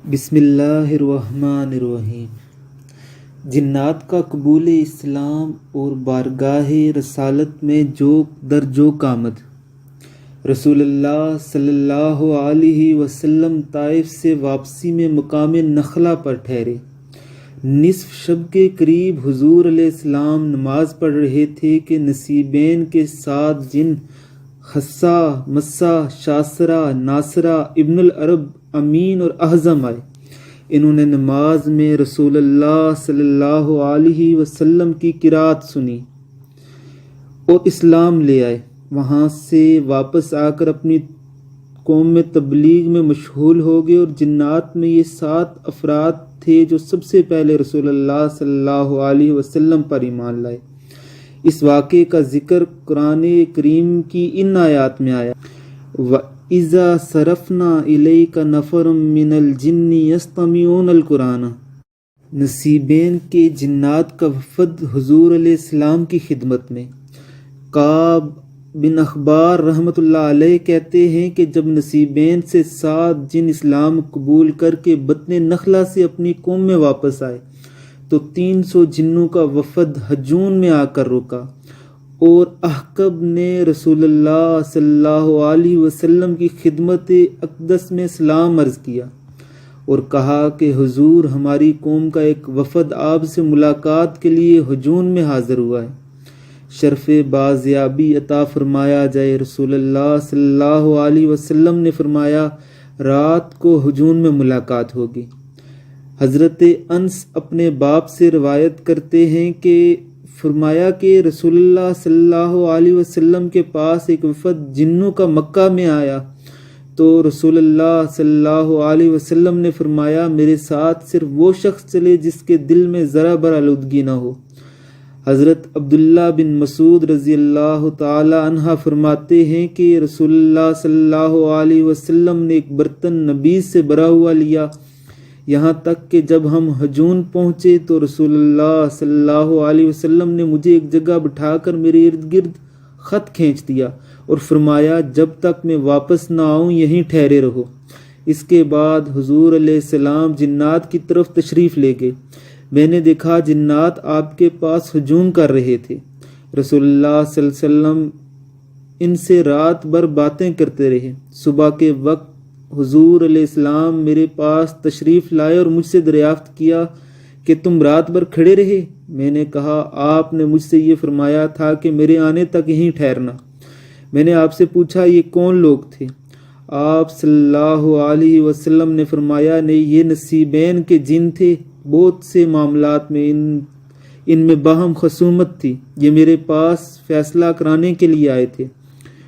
بسم اللہ الرحمن الرحیم۔ جنات کا قبول اسلام اور بارگاہ رسالت میں جوک در جوک آمد۔ رسول اللہ صلی اللہ علیہ وسلم طائف سے واپسی میں مقام نخلا پر ٹھہرے۔ نصف شب کے قریب حضور علیہ السلام نماز پڑھ رہے تھے کہ نصیبین کے ساتھ جن خسا، مسا، شاسرہ، ناصرہ، ابن العرب، امین اور احزم آئے۔ انہوں نے نماز میں رسول اللہ صلی اللہ علیہ وسلم کی قرات سنی اور اسلام لے آئے۔ وہاں سے واپس آ کر اپنی قوم میں تبلیغ میں مشغول ہو گئے، اور جنات میں یہ 7 افراد تھے جو سب سے پہلے رسول اللہ صلی اللہ علیہ وسلم پر ایمان لائے۔ اس واقعے کا ذکر قرآن کریم کی ان آیات میں آیا: وَإِذَا صَرَفْنَا إِلَيْكَ نَفَرٌ مِّنَ الْجِنِّ يَسْتَمِعُونَ الْقُرْآنَ۔ نصیبین کے جنات کا وفد حضور علیہ السلام کی خدمت میں۔ کعب بن اخبار رحمۃ اللہ علیہ کہتے ہیں کہ جب نصیبین سے 7 جن اسلام قبول کر کے بطن نخلا سے اپنی قوم میں واپس آئے تو 300 جنوں کا وفد حجون میں آ کر رکا، اور احقب نے رسول اللہ صلی اللہ علیہ وسلم کی خدمت اقدس میں سلام عرض کیا اور کہا کہ حضور، ہماری قوم کا ایک وفد آپ سے ملاقات کے لیے حجون میں حاضر ہوا ہے، شرف بازیابی عطا فرمایا جائے۔ رسول اللہ صلی اللہ علیہ وسلم نے فرمایا، رات کو حجون میں ملاقات ہوگی۔ حضرت انس اپنے باپ سے روایت کرتے ہیں کہ فرمایا کہ رسول اللہ صلی اللہ علیہ وسلم کے پاس ایک وفد جنوں کا مکہ میں آیا تو رسول اللہ صلی اللہ علیہ وسلم نے فرمایا، میرے ساتھ صرف وہ شخص چلے جس کے دل میں ذرا بر آلودگی نہ ہو۔ حضرت عبداللہ بن مسعود رضی اللہ تعالی عنہ فرماتے ہیں کہ رسول اللہ صلی اللہ علیہ وسلم نے ایک برتن نبیذ سے بھرا ہوا لیا، یہاں تک کہ جب ہم حجون پہنچے تو رسول اللہ صلی اللہ علیہ وسلم نے مجھے ایک جگہ بٹھا کر میرے ارد گرد خط کھینچ دیا اور فرمایا، جب تک میں واپس نہ آؤں یہیں ٹھہرے رہو۔ اس کے بعد حضور علیہ السلام جنات کی طرف تشریف لے گئے۔ میں نے دیکھا جنات آپ کے پاس ہجوم کر رہے تھے۔ رسول اللہ صلی اللہ علیہ وسلم ان سے رات بھر باتیں کرتے رہے۔ صبح کے وقت حضور علیہ السلام میرے پاس تشریف لائے اور مجھ سے دریافت کیا کہ تم رات بھر کھڑے رہے؟ میں نے کہا، آپ نے مجھ سے یہ فرمایا تھا کہ میرے آنے تک یہیں ٹھہرنا۔ میں نے آپ سے پوچھا، یہ کون لوگ تھے؟ آپ صلی اللہ علیہ وسلم نے فرمایا، نہیں، یہ نصیبین کے جن تھے، بہت سے معاملات میں ان میں باہم خصومت تھی، یہ میرے پاس فیصلہ کرانے کے لیے آئے تھے۔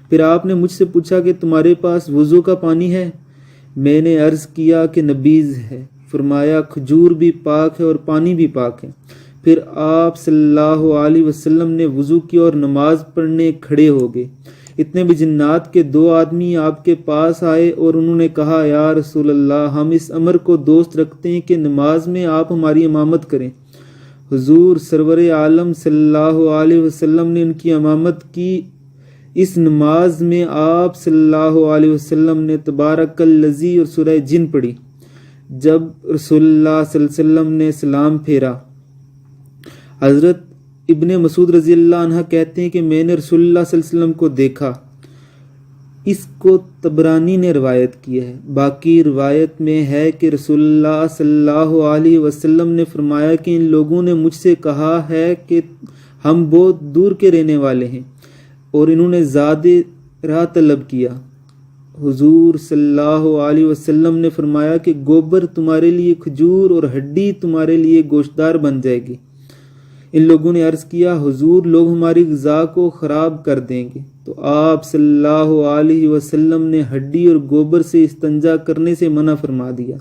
پھر آپ نے مجھ سے پوچھا کہ تمہارے پاس وضو کا پانی ہے؟ میں نے عرض کیا کہ نبیذ ہے۔ فرمایا، کھجور بھی پاک ہے اور پانی بھی پاک ہے۔ پھر آپ صلی اللہ علیہ وسلم نے وضو کی اور نماز پڑھنے کھڑے ہو گئے۔ اتنے بھی جنات کے 2 آدمی آپ کے پاس آئے اور انہوں نے کہا، یا رسول اللہ، ہم اس امر کو دوست رکھتے ہیں کہ نماز میں آپ ہماری امامت کریں۔ حضور سرور عالم صلی اللہ علیہ وسلم نے ان کی امامت کی۔ اس نماز میں آپ صلی اللہ علیہ وسلم نے تبارک الذی اور سورہ جن پڑھی۔ جب رسول اللہ صلی اللہ علیہ وسلم نے سلام پھیرا، حضرت ابن مسعود رضی اللہ عنہ کہتے ہیں کہ میں نے رسول اللہ صلی اللہ علیہ وسلم کو دیکھا۔ اس کو طبرانی نے روایت کیا ہے۔ باقی روایت میں ہے کہ رسول اللہ صلی اللہ علیہ وسلم نے فرمایا کہ ان لوگوں نے مجھ سے کہا ہے کہ ہم بہت دور کے رہنے والے ہیں اور انہوں نے زیادہ راہ طلب کیا۔ حضور صلی اللہ علیہ وسلم نے فرمایا کہ گوبر تمہارے لیے کھجور اور ہڈی تمہارے لیے گوشتدار بن جائے گی۔ ان لوگوں نے عرض کیا، حضور، لوگ ہماری غذا کو خراب کر دیں گے۔ تو آپ صلی اللہ علیہ وسلم نے ہڈی اور گوبر سے استنجا کرنے سے منع فرما دیا۔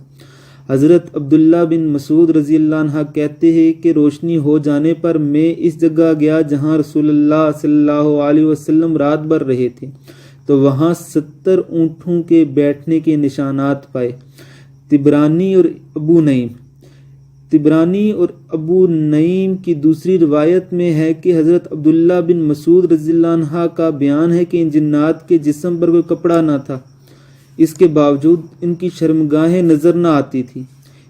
حضرت عبداللہ بن مسعود رضی اللہ عنہ کہتے ہیں کہ روشنی ہو جانے پر میں اس جگہ گیا جہاں رسول اللہ صلی اللہ علیہ وسلم رات بھر رہے تھے، تو وہاں 70 اونٹوں کے بیٹھنے کے نشانات پائے۔ طبرانی اور ابو نعیم کی دوسری روایت میں ہے کہ حضرت عبداللہ بن مسعود رضی اللہ عنہ کا بیان ہے کہ ان جنات کے جسم پر کوئی کپڑا نہ تھا، اس کے باوجود ان کی شرمگاہیں نظر نہ آتی تھی۔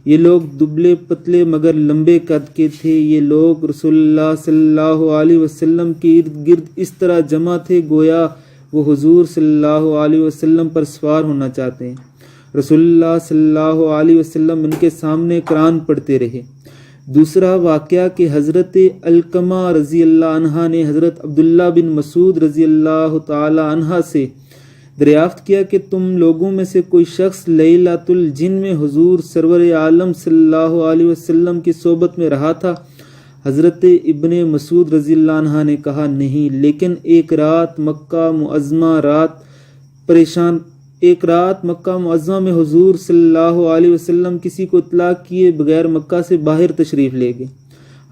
یہ لوگ دبلے پتلے مگر لمبے قد کے تھے۔ یہ لوگ رسول اللہ صلی اللہ علیہ وسلم کے ارد گرد اس طرح جمع تھے گویا وہ حضور صلی اللہ علیہ وسلم پر سوار ہونا چاہتے ہیں۔ رسول اللہ صلی اللہ علیہ وسلم ان کے سامنے قرآن پڑھتے رہے۔ دوسرا واقعہ کہ حضرت علقمہ رضی اللہ عنہ نے حضرت عبداللہ بن مسعود رضی اللہ تعالی عنہ سے دریافت کیا کہ تم لوگوں میں سے کوئی شخص لیلۃ الجن میں حضور سرور عالم صلی اللہ علیہ وسلم کی صحبت میں رہا تھا؟ حضرت ابن مسعود رضی اللہ عنہ نے کہا نہیں، لیکن ایک رات مکہ معظمہ میں حضور صلی اللہ علیہ وسلم کسی کو اطلاع کیے بغیر مکہ سے باہر تشریف لے گئے۔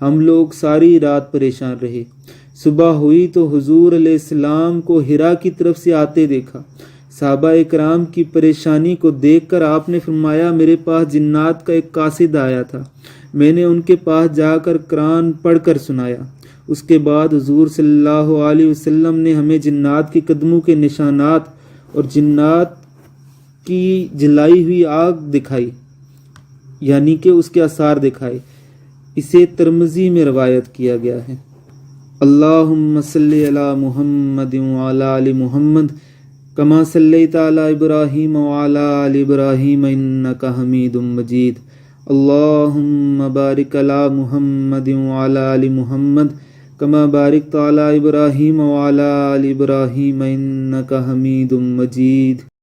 ہم لوگ ساری رات پریشان رہے۔ صبح ہوئی تو حضور علیہ السلام کو حرا کی طرف سے آتے دیکھا۔ صحابہ کرام کی پریشانی کو دیکھ کر آپ نے فرمایا میرے پاس جنات کا ایک قاصد آیا تھا، میں نے ان کے پاس جا کر قرآن پڑھ کر سنایا۔ اس کے بعد حضور صلی اللہ علیہ وسلم نے ہمیں جنات کے قدموں کے نشانات اور جنات کی جلائی ہوئی آگ دکھائی، یعنی کہ اس کے آثار دکھائے۔ اسے ترمذی میں روایت کیا گیا ہے۔ اللہم صلی علی محمد وعلی آل محمد کما صلیت علی ابراہیم وعلی آل ابراہیم انک حمید مجید۔ اللہم بارک علی محمد وعلی آل محمد کما بارکت علی ابراہیم وعلی آل ابراہیم انک حمید مجید۔